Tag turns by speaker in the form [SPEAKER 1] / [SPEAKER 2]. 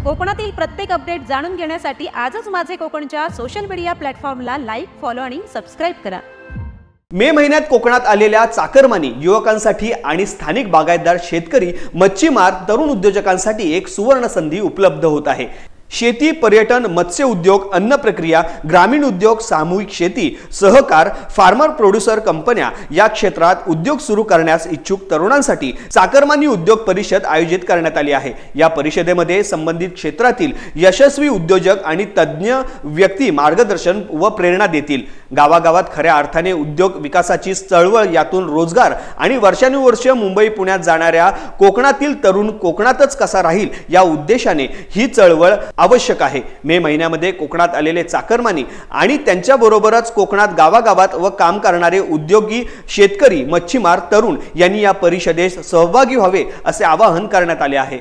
[SPEAKER 1] कोकणातील प्रत्येक अपडेट जाणून घेण्यासाठी आजच माझे कोकणच्या सोशल मीडिया प्लॅटफॉर्मला लाईक, फॉलो आणि सबस्क्राइब करा।
[SPEAKER 2] मे महिन्यात कोकणात आलेल्या चाकरमानी युवकांसाठी आणि स्थानिक बागायतदार, शेतकरी, मच्छीमार, तरुण उद्योजकांसाठी एक सुवर्ण संधी उपलब्ध होत आहे। शेती, पर्यटन, मत्स्य उद्योग, अन्न प्रक्रिया, ग्रामीण उद्योग, सामूहिक शेती, सहकार, फार्मर प्रोड्युसर कंपन्या या क्षेत्रात उद्योग सुरू करण्यास इच्छुक तरुणांसाठी चाकरमानी उद्योग परिषद आयोजित करण्यात आली आहे। या परिषदेमध्ये संबंधित क्षेत्रातील यशस्वी उद्योजक आणि तज्ञ व्यक्ती मार्गदर्शन व प्रेरणा देतील। गावागावात खऱ्या अर्थाने उद्योग विकासाची चळवळ, यातून रोजगार आणि वर्षानुवर्ष मुंबई, पुण्यात जाणाऱ्या कोकणातील तरुण कोकणातच कसा राहील या उद्देशाने ही चळवळ आवश्यक आहे। मे महिन्यामध्ये कोकणात आलेले चाकरमानी आणि त्यांच्या बरोबरच कोकणात गावागावात व काम करणारे उद्योगी, शेतकरी, मच्छीमार, तरुण यांनी या परिषदेस सहभागी व्हावे असे आवाहन करण्यात आले आहे।